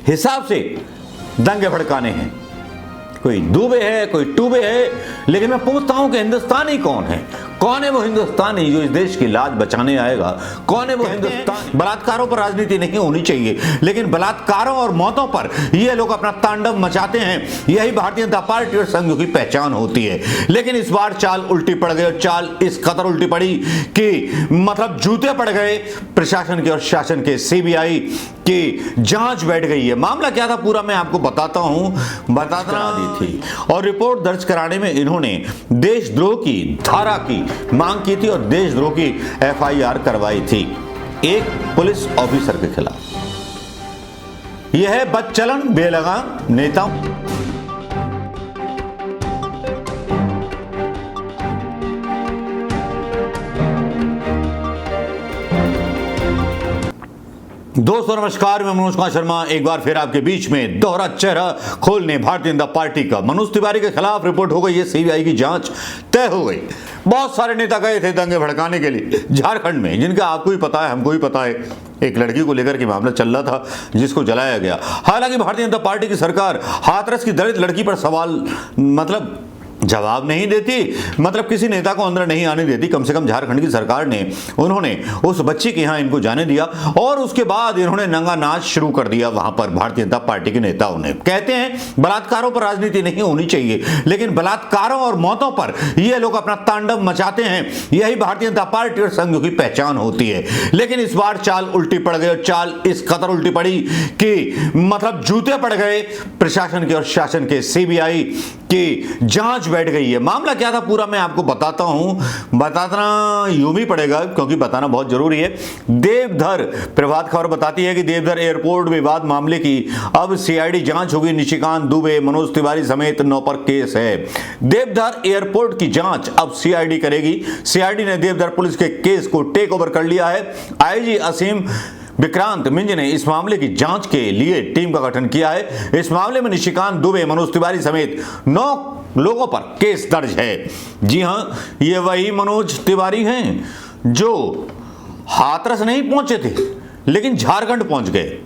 हिसाब से दंगे भड़काने हैं। कोई दुबे है, कोई टूबे है, लेकिन मैं पूछता हूं कि हिंदुस्तानी कौन है? कौन है वो हिंदुस्तानी जो इस देश की लाज बचाने आएगा? कौन है वो हिंदुस्तानी? बलात्कारों पर राजनीति नहीं होनी चाहिए, लेकिन बलात्कारों और मौतों पर ये लोग अपना तांडव मचाते हैं। यही भारतीय जनता पार्टी और संघ की पहचान होती है। लेकिन इस बार चाल उल्टी पड़ गई, और चाल इस कदर उल्टी पड़ी कि मतलब जूते पड़ गए प्रशासन के और शासन के। सीबीआई की जांच बैठ गई है। मामला क्या था पूरा मैं आपको बताता हूं। बताना दी थी और रिपोर्ट दर्ज कराने में इन्होंने देशद्रोह की धारा की मांग की थी और देशद्रोह की एफआईआर करवाई थी एक पुलिस ऑफिसर के खिलाफ। यह है बदचलन बेलगाम नेताओं। दोस्तों नमस्कार, मैं मनोज कुमार शर्मा एक बार फिर आपके बीच में दोहरा चेहरा खोलने भारतीय जनता पार्टी का। मनोज तिवारी के खिलाफ रिपोर्ट हो गई है, सीबीआई की जांच तय हो गई। बहुत सारे नेता गए थे दंगे भड़काने के लिए झारखंड में, जिनका आपको ही पता है, हमको ही पता है। एक लड़की को लेकर के मामला चल रहा था जिसको जलाया गया। हालांकि भारतीय जनता पार्टी की सरकार हाथरस की दलित लड़की पर सवाल मतलब जवाब नहीं देती, मतलब किसी नेता को अंदर नहीं आने देती। कम से कम झारखंड की सरकार ने उन्होंने उस बच्ची के यहाँ इनको जाने दिया और उसके बाद इन्होंने नंगा नाच शुरू कर दिया वहां पर भारतीय जनता पार्टी के नेताओं ने। कहते हैं बलात्कारों पर राजनीति नहीं होनी चाहिए, लेकिन बलात्कारों और मौतों पर ये लोग अपना तांडव मचाते हैं। यही भारतीय जनता पार्टी और संघ की पहचान होती है। लेकिन इस बार चाल उल्टी पड़ गई, और चाल इस कदर उल्टी पड़ी कि मतलब जूते पड़ गए प्रशासन के और शासन के। सीबीआई की जांच बैठ गई है। मामला क्या था पूरा मैं आपको बताता हूं। बताना यूं भी पड़ेगा क्योंकि बताना बहुत जरूरी है। देवधर प्रभात खबर बताती है कि देवधर एयरपोर्ट विवाद मामले की अब सीआईडी जांच होगी। निशिकांत दुबे, मनोज तिवारी समेत 9 पर केस है। देवधर एयरपोर्ट की जांच अब सीआईडी करेगी। सीआईडी ने देवधर पुलिस के केस को टेक ओवर कर लिया है। आईजी असीम विक्रांत मिंज ने इस मामले की जांच के लिए टीम का गठन किया है। इस मामले में निशिकांत दुबे, मनोज तिवारी समेत 9 लोगों पर केस दर्ज है। जी हां, ये वही मनोज तिवारी हैं जो हाथरस नहीं पहुंचे थे लेकिन झारखंड पहुंच गए।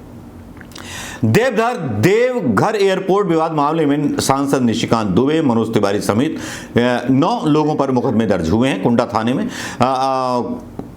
देवघर एयरपोर्ट विवाद मामले में सांसद निशिकांत दुबे, मनोज तिवारी समेत 9 लोगों पर मुकदमे दर्ज हुए हैं कुंडा थाने में।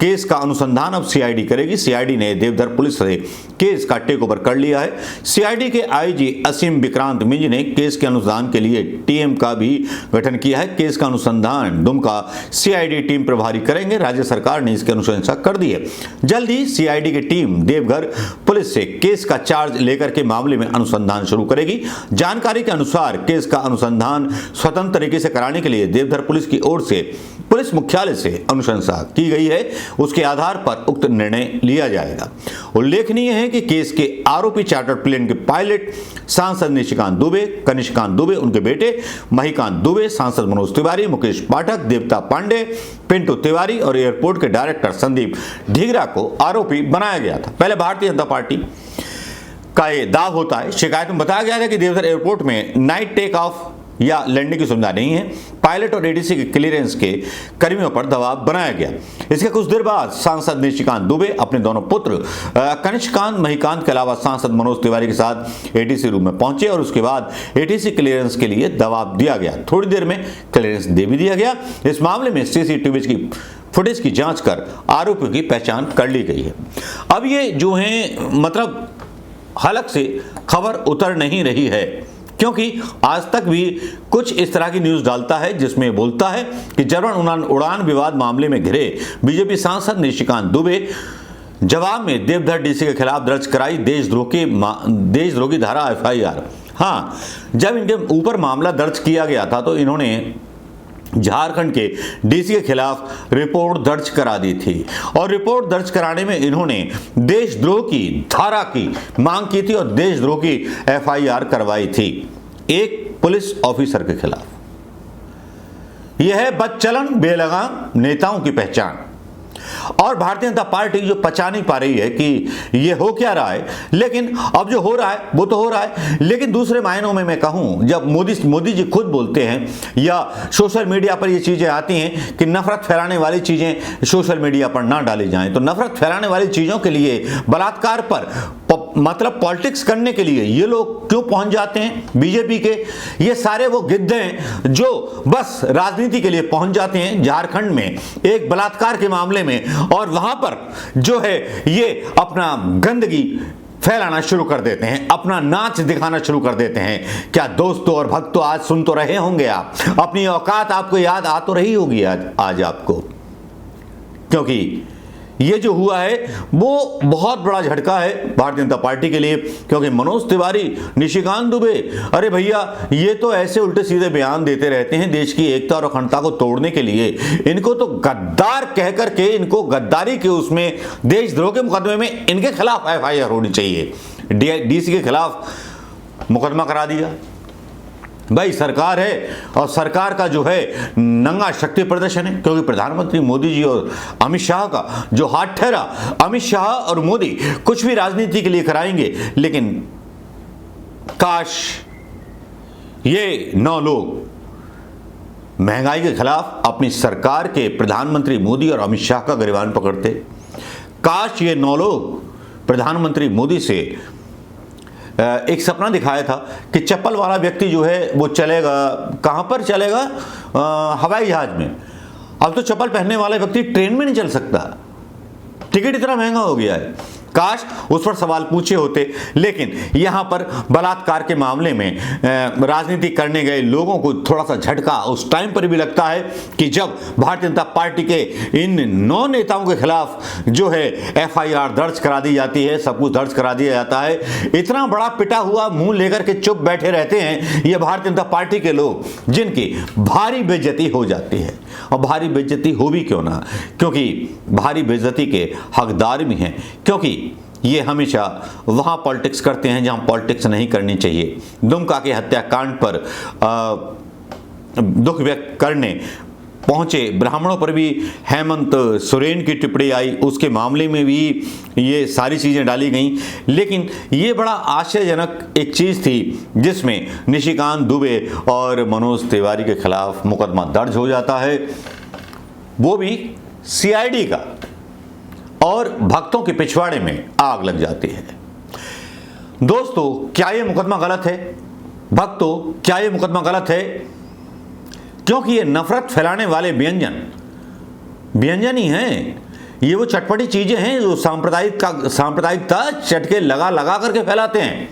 केस का अनुसंधान अब सीआईडी करेगी। सीआईडी ने देवधर पुलिस से केस का टेक ओवर कर लिया है। सीआईडी के आईजी असीम विक्रांत मिंज ने केस के अनुसंधान के लिए टीम का भी गठन किया है। केस का अनुसंधान दुमका सीआईडी टीम प्रभारी करेंगे। राज्य सरकार ने इसकी अनुशंसा कर दी है। जल्द ही सीआईडी की टीम देवघर पुलिस से केस का चार्ज लेकर के मामले में अनुसंधान शुरू करेगी। जानकारी के अनुसार केस का अनुसंधान स्वतंत्र तरीके से कराने के लिए देवधर पुलिस की ओर से पुलिस मुख्यालय से अनुशंसा की गई है। उसके आधार पर उक्त निर्णय लिया जाएगा। उल्लेखनीय है कि केस के आरोपी चार्टर्ड प्लेन के पायलट सांसद निशिकांत दुबे, कनिष्कांत दुबे, उनके बेटे महिकांत दुबे, सांसद मनोज तिवारी, मुकेश पाठक, देवता पांडे, पिंटू तिवारी और एयरपोर्ट के डायरेक्टर संदीप ढीगरा को आरोपी बनाया गया था। पहले भारतीय जनता पार्टी का ये दाव होता है। शिकायत में बताया गया था कि देवधर एयरपोर्ट में नाइट टेक ऑफ या लैंडिंग की सुविधा नहीं है। पायलट और एडीसी के क्लियरेंस के कर्मियों पर दबाव बनाया गया। इसके कुछ देर बाद सांसद निशिकांत दुबे अपने दोनों पुत्र कनिष्कांत महिकांत के अलावा सांसद मनोज तिवारी के साथ एडीसी रूम में पहुंचे और उसके बाद एडीसी क्लियरेंस के लिए दबाव दिया गया। थोड़ी देर में क्लियरेंस दे भी दिया गया। इस मामले में सीसीटीवी की फुटेज की जांच कर आरोपियों की पहचान कर ली गई है। अब ये जो है मतलब हलक से खबर उतर नहीं रही है, क्योंकि आज तक भी कुछ इस तरह की न्यूज डालता है जिसमें बोलता है कि जर्मन उड़ान विवाद मामले में घिरे बीजेपी सांसद निशिकांत दुबे जवाब में देवधर डीसी के खिलाफ दर्ज कराई देशद्रोह की धारा एफआईआर। हाँ, जब इनके ऊपर मामला दर्ज किया गया था तो इन्होंने झारखंड के डीसी के खिलाफ रिपोर्ट दर्ज करा दी थी और रिपोर्ट दर्ज कराने में इन्होंने देशद्रोह की धारा की मांग की थी और देशद्रोह की एफआईआर करवाई थी एक पुलिस ऑफिसर के खिलाफ। यह है बदचलन बेलगाम नेताओं की पहचान। और भारतीय जनता पार्टी जो पचा नहीं पा रही है कि ये हो क्या रहा है, लेकिन अब जो हो रहा है वो तो हो रहा है। लेकिन दूसरे मायनों में मैं कहूं, जब मोदी जी खुद बोलते हैं या सोशल मीडिया पर ये चीजें आती हैं कि नफरत फैलाने वाली चीजें सोशल मीडिया पर ना डाली जाएं, तो नफरत फैलाने वाली चीजों के लिए बलात्कार पर मतलब पॉलिटिक्स करने के लिए ये लोग क्यों पहुंच जाते हैं बीजेपी के? ये सारे वो गिद्ध हैं जो बस राजनीति के लिए पहुंच जाते हैं झारखंड में एक बलात्कार के मामले में, और वहां पर जो है ये अपना गंदगी फैलाना शुरू कर देते हैं, अपना नाच दिखाना शुरू कर देते हैं। क्या दोस्तों और भक्तों, आज सुन तो रहे होंगे आप, अपनी औकात आपको याद आ तो रही होगी आज आपको, क्योंकि ये जो हुआ है वो बहुत बड़ा झटका है भारतीय जनता पार्टी के लिए। क्योंकि मनोज तिवारी, निशिकांत दुबे, अरे भैया ये तो ऐसे उल्टे सीधे बयान देते रहते हैं देश की एकता और अखंडता को तोड़ने के लिए। इनको तो गद्दार कह करके, इनको गद्दारी के उसमें, देशद्रोह के मुकदमे में इनके खिलाफ FIR होनी चाहिए। DC के खिलाफ मुकदमा करा दिया। भाई सरकार है और सरकार का जो है नंगा शक्ति प्रदर्शन है, क्योंकि प्रधानमंत्री मोदी जी और अमित शाह का जो हाथ ठहरा, अमित शाह और मोदी कुछ भी राजनीति के लिए कराएंगे, लेकिन काश ये 9 लोग महंगाई के खिलाफ अपनी सरकार के प्रधानमंत्री मोदी और अमित शाह का गिरबान पकड़ते। काश ये 9 लोग प्रधानमंत्री मोदी से एक सपना दिखाया था कि चप्पल वाला व्यक्ति जो है वो चलेगा, कहां पर चलेगा? हवाई जहाज में। अब तो चप्पल पहनने वाला व्यक्ति ट्रेन में नहीं चल सकता, टिकट इतना महंगा हो गया है। काश उस पर सवाल पूछे होते, लेकिन यहां पर बलात्कार के मामले में राजनीति करने गए लोगों को थोड़ा सा झटका उस टाइम पर भी लगता है कि जब भारतीय जनता पार्टी के इन 9 नेताओं के खिलाफ जो है FIR दर्ज करा दी जाती है, सब कुछ दर्ज करा दिया जाता है। इतना बड़ा पिटा हुआ मुंह लेकर के चुप बैठे रहते हैं ये भारतीय जनता पार्टी के लोग, जिनकी भारी बेइज्जती हो जाती है। और भारी बेइज्जती हो भी क्यों ना, क्योंकि भारी बेइज्जती के हकदार भी हैं, क्योंकि ये हमेशा वहां पॉलिटिक्स करते हैं जहां पॉलिटिक्स नहीं करनी चाहिए। दुमका के हत्याकांड पर दुख व्यक्त करने पहुंचे ब्राह्मणों पर भी हेमंत सोरेन की टिप्पणी आई, उसके मामले में भी ये सारी चीज़ें डाली गई। लेकिन ये बड़ा आश्चर्यजनक एक चीज़ थी जिसमें निशिकांत दुबे और मनोज तिवारी के खिलाफ मुकदमा दर्ज हो जाता है, वो भी CID का, और भक्तों के पिछवाड़े में आग लग जाती है। दोस्तों क्या ये मुकदमा गलत है? भक्तों क्या ये मुकदमा गलत है? क्योंकि ये नफरत फैलाने वाले व्यंजन ही हैं। ये वो चटपटी चीजें हैं जो सांप्रदायिकता चटके लगा करके फैलाते हैं,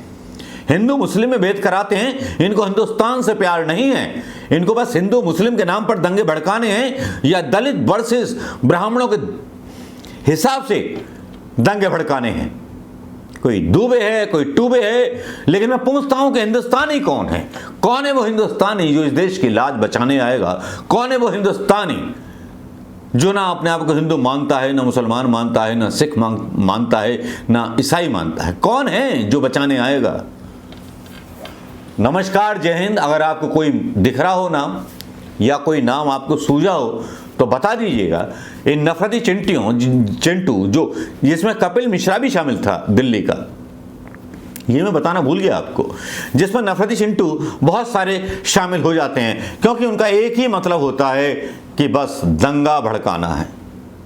हिंदू मुस्लिम में भेद कराते हैं। इनको हिंदुस्तान से प्यार नहीं है, इनको बस हिंदू मुस्लिम के नाम पर दंगे भड़काने हैं या दलित वर्सेस ब्राह्मणों के हिसाब से दंगे भड़काने हैं। कोई दुबे है, कोई टूबे है, लेकिन मैं पूछता हूं कि हिंदुस्तानी कौन है? कौन है वो हिंदुस्तानी जो इस देश की लाज बचाने आएगा? कौन है वो हिंदुस्तानी जो ना अपने आप को हिंदू मानता है, ना मुसलमान मानता है, ना सिख मानता है, ना ईसाई मानता है? कौन है जो बचाने आएगा? नमस्कार, जय हिंद। अगर आपको कोई दिख रहा हो नाम या कोई नाम आपको सूझा हो तो बता दीजिएगा। इन नफरती चिंटू जो, जिसमें कपिल मिश्रा भी शामिल था दिल्ली का, ये मैं बताना भूल गया आपको, जिसमें नफरती चिंटू बहुत सारे शामिल हो जाते हैं, क्योंकि उनका एक ही मतलब होता है कि बस दंगा भड़काना है।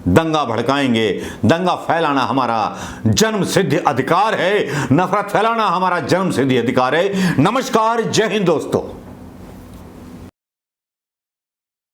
दंगा भड़काएंगे, दंगा फैलाना हमारा जन्म सिद्ध अधिकार है, नफरत फैलाना हमारा जन्म सिद्ध अधिकार है। नमस्कार, जय हिंद दोस्तों।